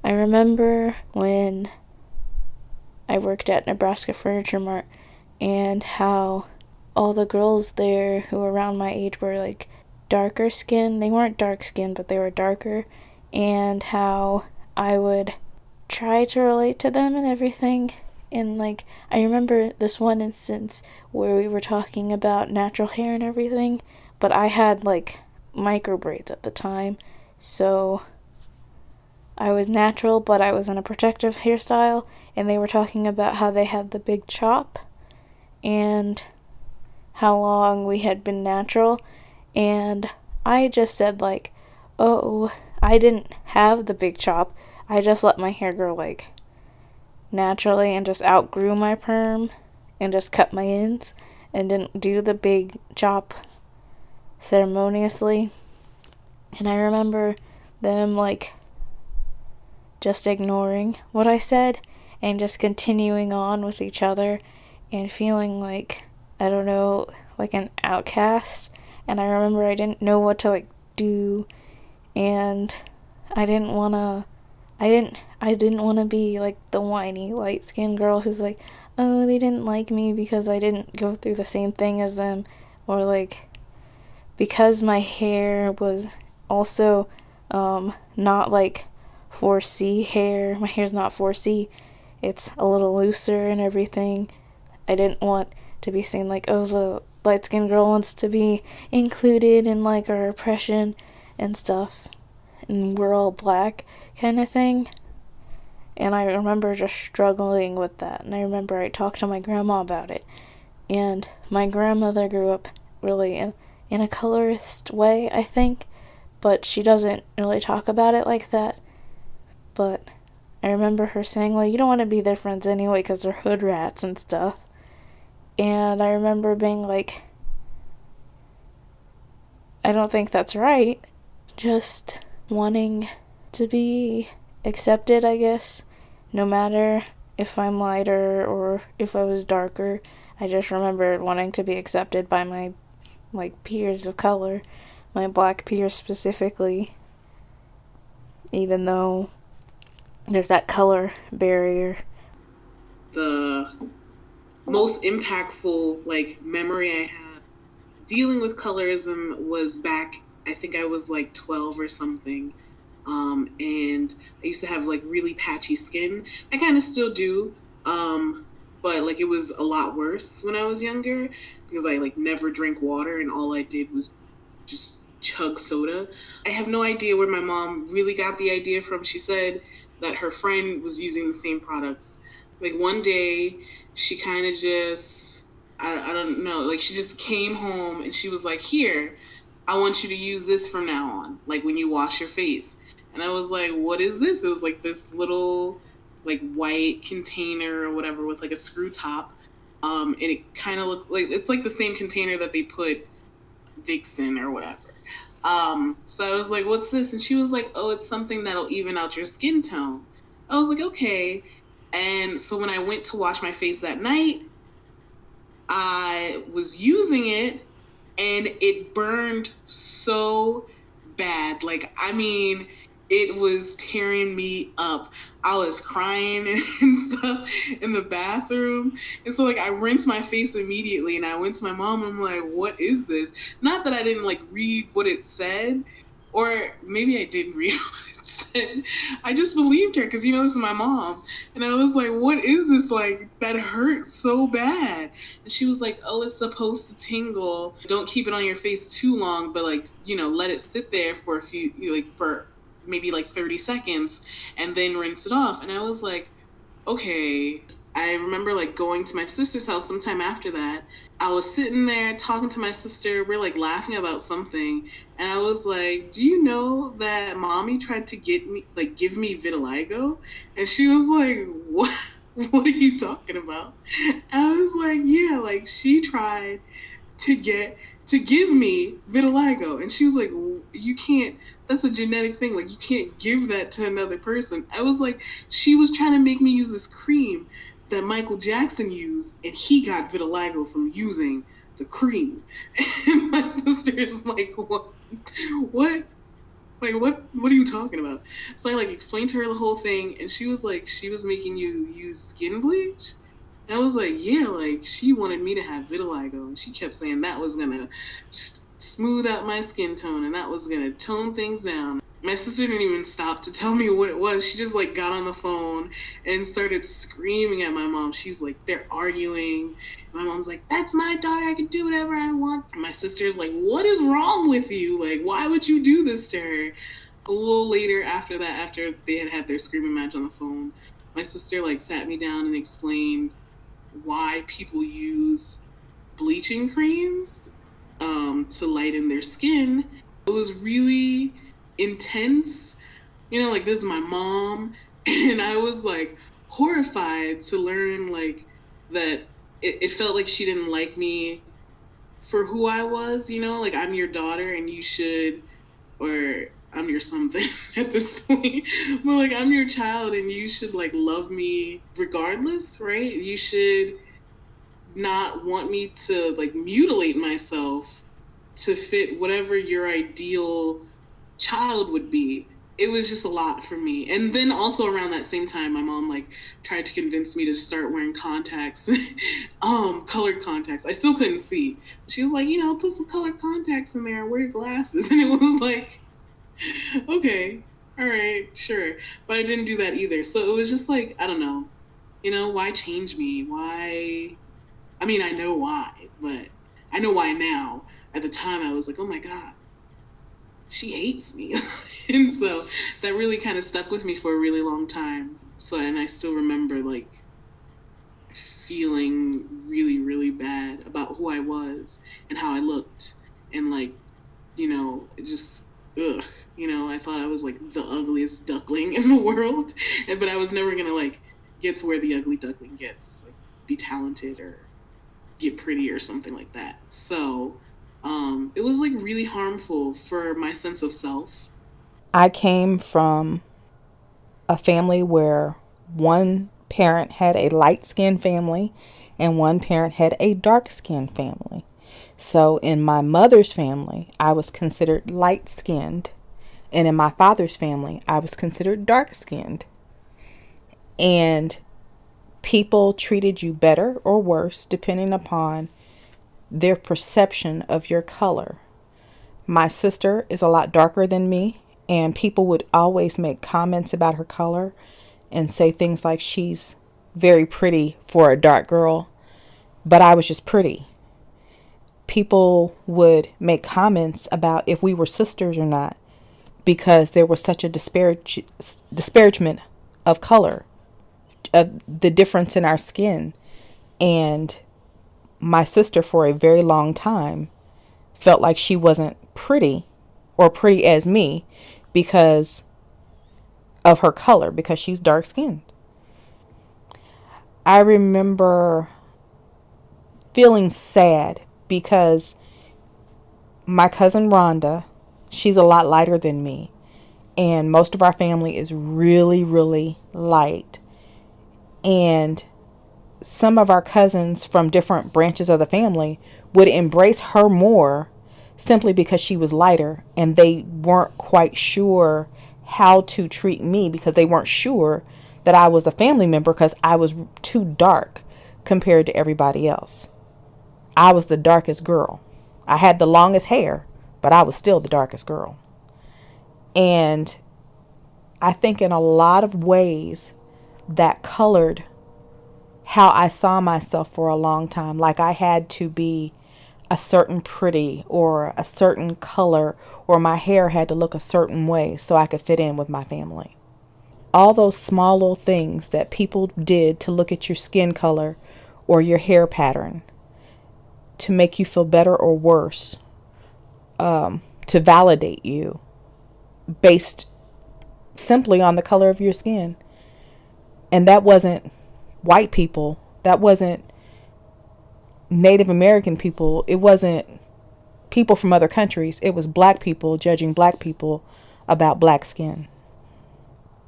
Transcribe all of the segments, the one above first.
I remember when I worked at Nebraska Furniture Mart and how all the girls there who were around my age were like darker skinned. They weren't dark skinned, but they were darker. And how I would try to relate to them and everything. And like, I remember this one instance where we were talking about natural hair and everything, but I had like micro braids at the time. So I was natural, but I was in a protective hairstyle, and they were talking about how they had the big chop and how long we had been natural. And I just said, like, oh, I didn't have the big chop. I just let my hair grow, like, naturally and just outgrew my perm and just cut my ends and didn't do the big chop ceremoniously. And I remember them, like, just ignoring what I said and just continuing on with each other and feeling like, I don't know, like an outcast. And I remember I didn't know what to like do, and I didn't want to I didn't want to be like the whiny light-skinned girl who's like, "Oh, they didn't like me because I didn't go through the same thing as them," or like because my hair was also not like 4C hair. My hair's not 4C. It's a little looser and everything. I didn't want to be seen like, oh, the light skinned girl wants to be included in like our oppression and stuff. And we're all black kind of thing. And I remember just struggling with that. And I remember I talked to my grandma about it. And my grandmother grew up really in a colorist way, I think. But she doesn't really talk about it like that. But I remember her saying, well, you don't want to be their friends anyway because they're hood rats and stuff. And I remember being like, I don't think that's right. Just wanting to be accepted, I guess, no matter if I'm lighter or if I was darker. I just remember wanting to be accepted by my like peers of color, my black peers specifically, even though there's that color barrier. The most impactful like memory I have dealing with colorism was back, I think I was like 12 or something. And I used to have like really patchy skin. I kind of still do. But like it was a lot worse when I was younger because I like never drank water and all I did was just chug soda. I have no idea where my mom really got the idea from. She said that her friend was using the same products. Like one day, she kind of just, I don't know, like she just came home and she was like, here, I want you to use this from now on, like when you wash your face. And I was like, what is this? It was like this little, like white container or whatever with like a screw top. And it kind of looked like, it's like the same container that they put Vixen or whatever. So I was like, what's this? And she was like, oh, it's something that'll even out your skin tone. I was like, okay. And so when I went to wash my face that night, I was using it and it burned so bad. Like, I mean, it was tearing me up. I was crying and stuff in the bathroom. And so, like, I rinsed my face immediately and I went to my mom and I'm like, what is this? Not that I didn't, like, read what it said, or maybe I didn't read what it said. I just believed her because, you know, this is my mom. And I was like, what is this? Like, that hurts so bad. And she was like, oh, it's supposed to tingle. Don't keep it on your face too long, but, like, you know, let it sit there for a few, like, for maybe like 30 seconds and then rinse it off. And I was like, okay. I remember like going to my sister's house sometime after that. I was sitting there talking to my sister. We're like laughing about something. And I was like, do you know that mommy tried to give me vitiligo? And she was like, what? What are you talking about? And I was like, yeah, like she tried to give me vitiligo. And she was like, you can't, that's a genetic thing. Like, you can't give that to another person. I was like, she was trying to make me use this cream that Michael Jackson used, and he got vitiligo from using the cream. And my sister is like, what? What? Like, what are you talking about? So I like explained to her the whole thing, and she was like, she was making you use skin bleach. And I was like, yeah, like she wanted me to have vitiligo, and she kept saying that was gonna smooth out my skin tone, and that was gonna tone things down. My sister didn't even stop to tell me what it was. She just like got on the phone and started screaming at my mom. She's like, they're arguing. My mom's like, that's my daughter. I can do whatever I want. And my sister's like, what is wrong with you? Like, why would you do this to her? A little later after that, after they had had their screaming match on the phone, my sister like sat me down and explained why people use bleaching creams to lighten their skin. It was really intense. You know, like this is my mom, and I was like horrified to learn like that it felt like she didn't like me for who I was, you know, like I'm your daughter and you should, or I'm your something at this point, but like I'm your child and you should like love me regardless, right? You should not want me to like mutilate myself to fit whatever your ideal child would be. It was just a lot for me. And then also around that same time, my mom like tried to convince me to start wearing contacts, colored contacts. I still couldn't see. She was like, you know, put some colored contacts in there, wear your glasses. And it was like, okay, all right, sure. But I didn't do that either. So it was just like, I don't know, you know, why change me? Why? I mean, I know why, but I know why now. At the time, I was like, oh my God, she hates me. And so that really kind of stuck with me for a really long time. So, and I still remember like feeling really, really bad about who I was and how I looked. And like, you know, just, ugh, you know, I thought I was like the ugliest duckling in the world. But I was never going to like get to where the ugly duckling gets, like be talented or get pretty or something like that. So, it was like really harmful for my sense of self. I came from a family where one parent had a light skinned family and one parent had a dark skinned family. So in my mother's family, I was considered light skinned, and in my father's family, I was considered dark skinned. And people treated you better or worse depending upon their perception of your color. My sister is a lot darker than me, and people would always make comments about her color and say things like she's very pretty for a dark girl, but I was just pretty. People would make comments about if we were sisters or not because there was such a disparagement of color, of the difference in our skin. And my sister, for a very long time, felt like she wasn't pretty or pretty as me because of her color, because she's dark skinned. I remember feeling sad because my cousin Rhonda, she's a lot lighter than me, and most of our family is really, really light. And some of our cousins from different branches of the family would embrace her more simply because she was lighter, and they weren't quite sure how to treat me because they weren't sure that I was a family member because I was too dark compared to everybody else. I was the darkest girl. I had the longest hair, but I was still the darkest girl. And I think in a lot of ways that colored how I saw myself for a long time. Like I had to be a certain pretty or a certain color, or my hair had to look a certain way so I could fit in with my family. All those small little things that people did to look at your skin color or your hair pattern to make you feel better or worse, to validate you based simply on the color of your skin. And that wasn't white people. That wasn't Native American people. It wasn't people from other countries. It was black people judging black people about black skin.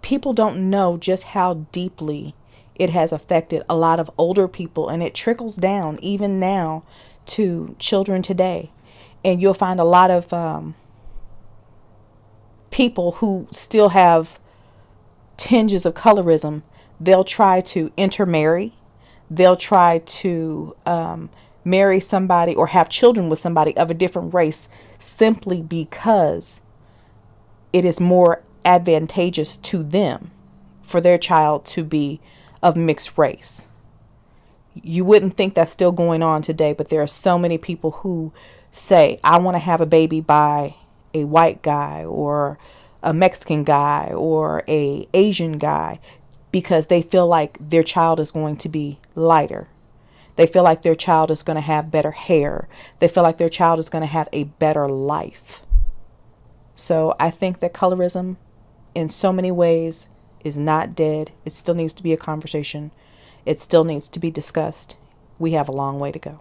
People don't know just how deeply it has affected a lot of older people, and it trickles down even now to children today. And you'll find a lot of people who still have tinges of colorism, they'll try to intermarry. They'll try to marry somebody or have children with somebody of a different race simply because it is more advantageous to them for their child to be of mixed race. You wouldn't think that's still going on today, but there are so many people who say, I want to have a baby by a white guy or a Mexican guy or a Asian guy because they feel like their child is going to be lighter. They feel like their child is going to have better hair. They feel like their child is going to have a better life. So I think that colorism in so many ways is not dead. It still needs to be a conversation. It still needs to be discussed. We have a long way to go.